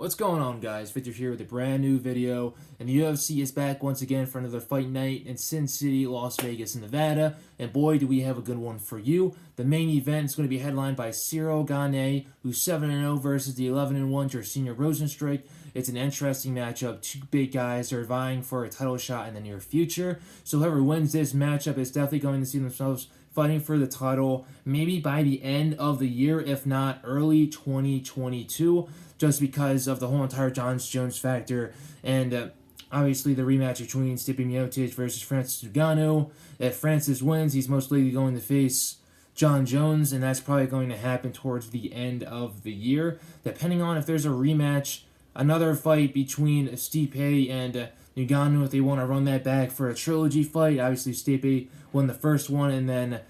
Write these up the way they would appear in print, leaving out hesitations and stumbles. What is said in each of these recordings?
What's going on, guys? Victor here with a brand new video, and the UFC is back once again for another fight night in Sin City, Las Vegas, Nevada, and boy, do we have a good one for you. The main event is going to be headlined by Cyril Gane, who's 7-0 versus the 11-1 Jairzinho Rozenstruik. It's an interesting matchup. Two big guys are vying for a title shot in the near future, so whoever wins this matchup is definitely going to see themselves fighting for the title maybe by the end of the year, if not early 2022, just because of the whole entire Jon Jones factor and obviously the rematch between Stipe Miocic versus Francis Ngannou. If Francis wins, he's most likely going to face Jon Jones, and that's probably going to happen towards the end of the year, depending on if there's a rematch, another fight between Stipe and Ngannou, if they want to run that back for a trilogy fight. Obviously, Stipe won the first one, and then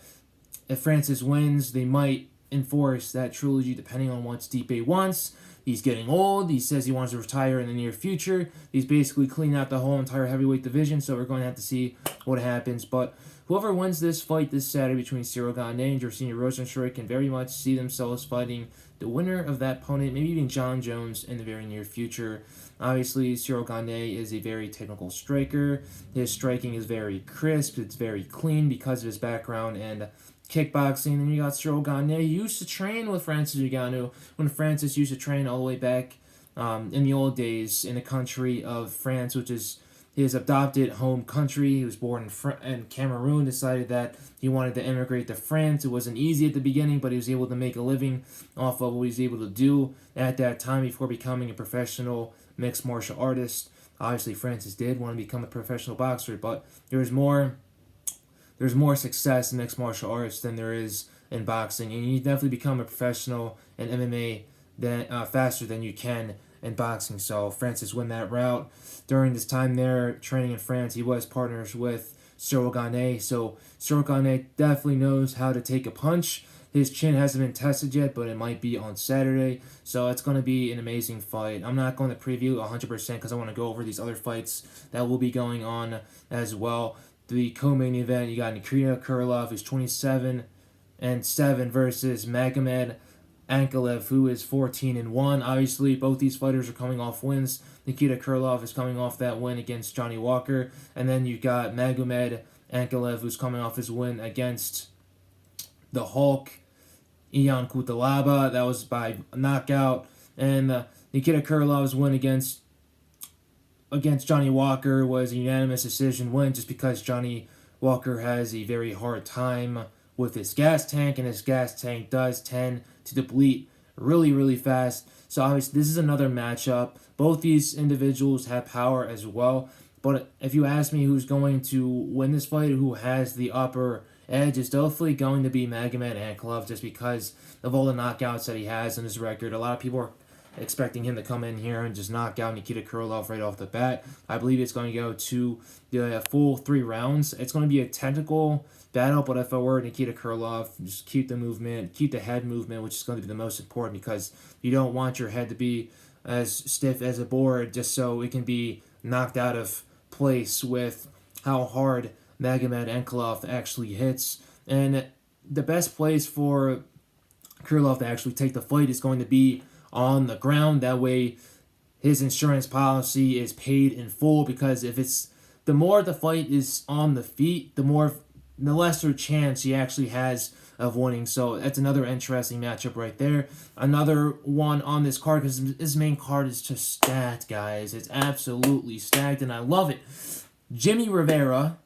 if Francis wins, they might enforce that trilogy depending on what Stipe wants. He's getting old. He says he wants to retire in the near future. He's basically cleaned out the whole entire heavyweight division, so we're going to have to see what happens. But whoever wins this fight this Saturday between Cyril Gane and Jairzinho Rozenstruik can very much see themselves fighting the winner of that opponent, maybe even Jon Jones, in the very near future. Obviously, Cyril Gane is a very technical striker. His striking is very crisp. It's very clean because of his background and kickboxing. And you got Cyril Gane. He used to train with Francis Ngannou when Francis used to train all the way back in the old days in the country of France, which is his adopted home country. He was born in Cameroon, decided that he wanted to immigrate to France. It wasn't easy at the beginning, but he was able to make a living off of what he was able to do at that time before becoming a professional mixed martial artist. Obviously, Francis did want to become a professional boxer, but there's more success in mixed martial arts than there is in boxing, and you definitely become a professional in MMA faster than you can in boxing. So Francis went that route. During this time there training in France, he was partners with Cyril Gane, so Cyril Gane definitely knows how to take a punch. His chin hasn't been tested yet, but it might be on Saturday, so it's going to be an amazing fight. I'm not going to preview 100% because I want to go over these other fights that will be going on as well. The co-main event, you got Nikita Krylov, who's 27-7 versus Magomed Ankalaev, who is 14-1. Obviously, both these fighters are coming off wins. Nikita Krylov is coming off that win against Johnny Walker, and then you've got Magomed Ankalaev, who's coming off his win against the Hulk, Ion Cutelaba. That was by knockout, and Nikita Krylov's win against Johnny Walker was a unanimous decision win, just because Johnny Walker has a very hard time with his gas tank, and his gas tank does tend to deplete really, really fast. So obviously this is another matchup. Both these individuals have power as well, but if you ask me who's going to win this fight, who has the upper edge, it's definitely going to be Magomed Ankalaev, just because of all the knockouts that he has in his record. A lot of people are expecting him to come in here and just knock out Nikita Krylov right off the bat. I believe it's going to go to the full 3 rounds. It's going to be a technical battle, but if I were Nikita Krylov, just keep the movement, keep the head movement, which is going to be the most important, because you don't want your head to be as stiff as a board just so it can be knocked out of place with how hard Magomed Ankalaev actually hits. And the best place for Krylov to actually take the fight is going to be on the ground. That way his insurance policy is paid in full, because if it's the more the fight is on the feet, the lesser chance he actually has of winning. So that's another interesting matchup right there. Another one on this card, because this main card is just stacked, guys. It's absolutely stacked, and I love it. Jimmy Rivera,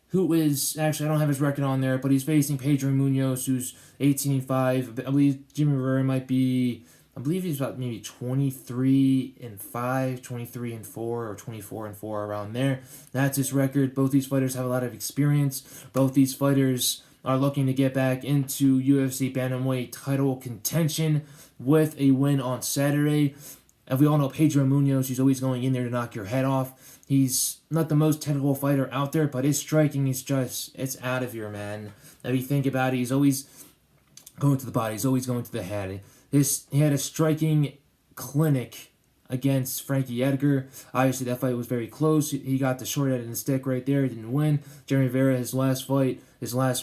who is, actually, I don't have his record on there, but he's facing Pedro Munoz, who's 18-5. I believe Jimmy Rivera might be, I believe he's about maybe 23-5, 23-4, or 24-4, around there. That's his record. Both these fighters have a lot of experience. Both these fighters are looking to get back into UFC bantamweight title contention with a win on Saturday. As we all know, Pedro Munoz, he's always going in there to knock your head off. He's not the most technical fighter out there, but his striking is just, it's out of here, man. If you think about it, he's always going to the body. He's always going to the head. He had a striking clinic against Frankie Edgar. Obviously, that fight was very close. He got the short end of the stick right there. He didn't win. Jeremy Rivera, his last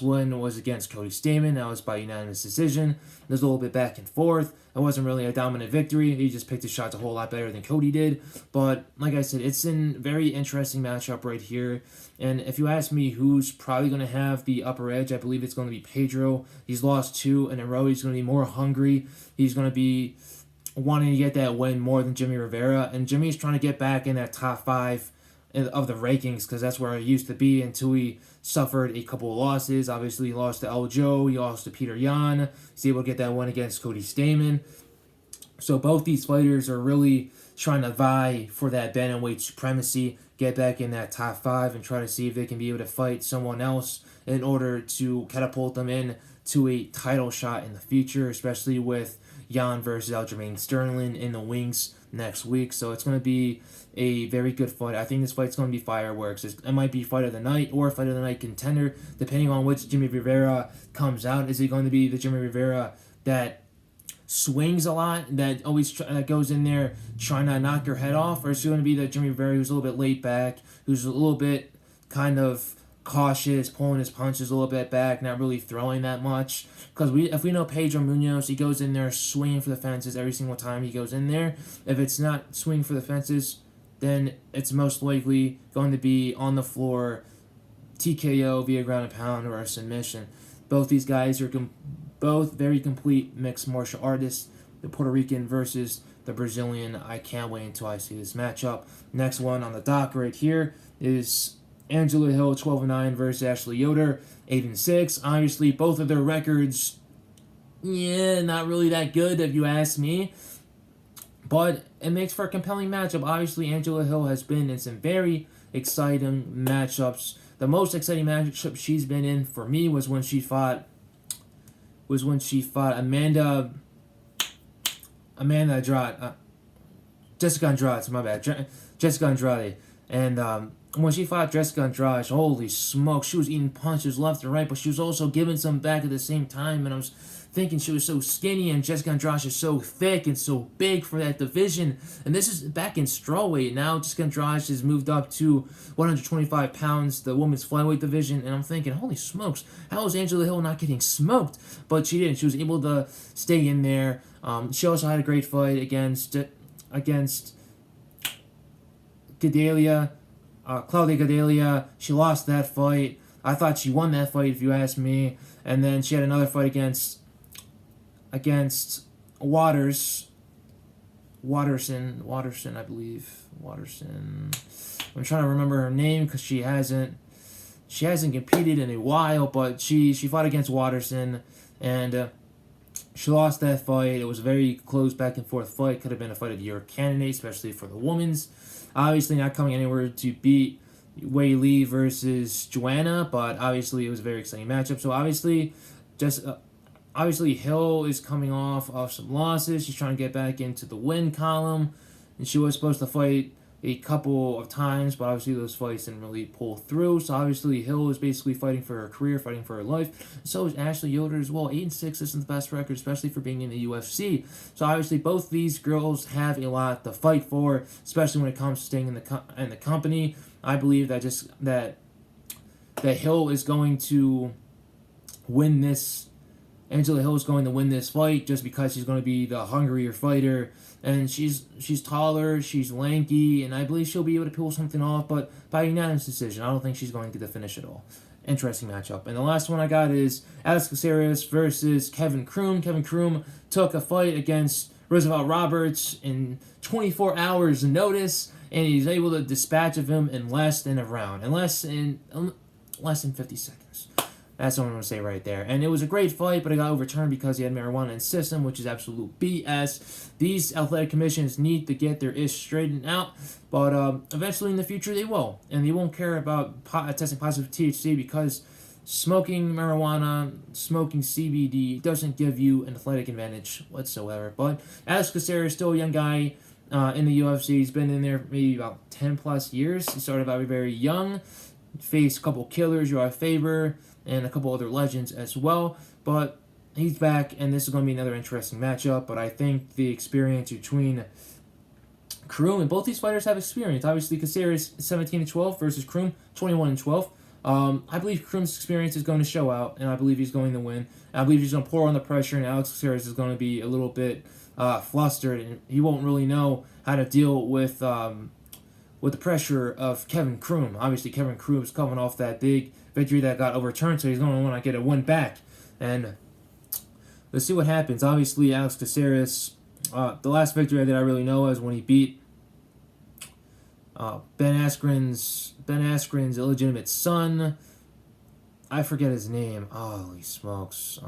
win was against Cody Stamann. That was by unanimous decision. There's a little bit back and forth. It wasn't really a dominant victory. He just picked his shots a whole lot better than Cody did. But like I said, it's a very interesting matchup right here. And if you ask me who's probably going to have the upper edge, I believe it's going to be Pedro. He's lost 2 in a row. He's going to be more hungry. He's going to be wanting to get that win more than Jimmy Rivera. And Jimmy's trying to get back in that top 5 of the rankings because that's where he used to be until he suffered a couple of losses. Obviously, he lost to El Joe. He lost to Peter Yan. He's able to get that win against Cody Stamann. So both these fighters are really trying to vie for that bantamweight supremacy, get back in that top 5, and try to see if they can be able to fight someone else in order to catapult them in to a title shot in the future, especially with Yan versus Aljamain Sterling in the wings next week. So it's going to be a very good fight. I think this fight's going to be fireworks. It might be fight of the night or fight of the night contender, depending on which Jimmy Rivera comes out. Is it going to be the Jimmy Rivera that swings a lot, that always that goes in there trying to knock your head off, or is it going to be the Jimmy Rivera who's a little bit laid back, who's a little bit kind of cautious, pulling his punches a little bit back, not really throwing that much? Because if we know Pedro Munoz, he goes in there swinging for the fences every single time he goes in there. If it's not swinging for the fences, then it's most likely going to be on the floor, TKO via ground and pound or a submission. Both these guys are both very complete mixed martial artists. The Puerto Rican versus the Brazilian. I can't wait until I see this matchup. Next one on the dock right here is Angela Hill 12-9 versus Ashley Yoder 8-6. Obviously, both of their records, not really that good if you ask me. But it makes for a compelling matchup. Obviously, Angela Hill has been in some very exciting matchups. The most exciting matchup she's been in for me was when she fought Amanda Andrade, Jessica Andrade. My bad, Jessica Andrade, and when she fought Jessica Andrade, holy smoke, she was eating punches left and right, but she was also giving some back at the same time. And I was thinking she was so skinny, and Jessica Andrade is so thick and so big for that division. And this is back in strawweight. Now Jessica Andrade has moved up to 125 pounds, the women's flyweight division. And I'm thinking, holy smokes, how is Angela Hill not getting smoked? But she didn't. She was able to stay in there. She also had a great fight against Gadelia. Claudia Gadelia. She lost that fight. I thought she won that fight, if you ask me. And then she had another fight against Waterson, I believe. Waterson. I'm trying to remember her name because she hasn't competed in a while, but she fought against Waterson, and she lost that fight. It was a very close back and forth fight. Could have been a fight of the year candidate, especially for the women's. Obviously not coming anywhere to beat Wei Li versus Joanna, but obviously it was a very exciting matchup. So obviously Hill is coming off of some losses. She's trying to get back into the win column, and she was supposed to fight a couple of times, but obviously those fights didn't really pull through. So obviously Hill is basically fighting for her career, fighting for her life. So is Ashley Yoder as well. 8-6 isn't the best record, especially for being in the UFC. So obviously both these girls have a lot to fight for, especially when it comes to staying in the company. I believe that Hill is going to win this. Angela Hill is going to win this fight just because she's going to be the hungrier fighter, and she's taller, she's lanky, and I believe she'll be able to pull something off, but by unanimous decision. I don't think she's going to get the finish at all. Interesting matchup. And the last one I got is Alex Caceres versus Kevin Croom. Kevin Croom took a fight against Roosevelt Roberts in 24 hours notice, and he's able to dispatch of him in less than a round, in less than 50 seconds. That's what I'm going to say right there. And it was a great fight, but it got overturned because he had marijuana in his system, which is absolute BS. These athletic commissions need to get their ish straightened out, but eventually in the future they will. And they won't care about testing positive for THC because smoking marijuana, smoking CBD doesn't give you an athletic advantage whatsoever. But Alex Caceres is still a young guy in the UFC. He's been in there maybe about 10 plus years. He started out very young, faced a couple killers, Uriah Faber, and a couple other legends as well. But he's back, and this is going to be another interesting matchup. But I think the experience between Kroom, and both these fighters have experience. Obviously, Caceres 17-12 versus Kroom 21-12. I believe Kroom's experience is going to show out, and I believe he's going to win. And I believe he's going to pour on the pressure, and Alex Caceres is going to be a little bit flustered, and he won't really know how to deal with the pressure of Kevin Kroom. Obviously, Kevin Kroom is coming off that big victory that got overturned, so he's going to want to get a win back. And let's see what happens. Obviously, Alex Caceres, the last victory that I really know is when he beat Ben Askren's illegitimate son. I forget his name. Holy smokes.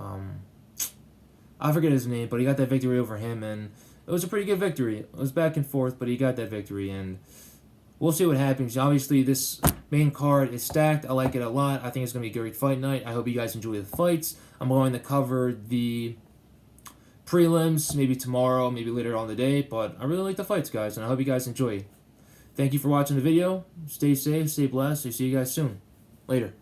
I forget his name, but he got that victory over him, and it was a pretty good victory. It was back and forth, but he got that victory, and we'll see what happens. Obviously, this main card is stacked. I like it a lot. I think it's going to be a great fight night. I hope you guys enjoy the fights. I'm going to cover the prelims maybe tomorrow, maybe later on the day, but I really like the fights, guys, and I hope you guys enjoy. Thank you for watching the video. Stay safe, stay blessed. I'll see you guys soon. Later.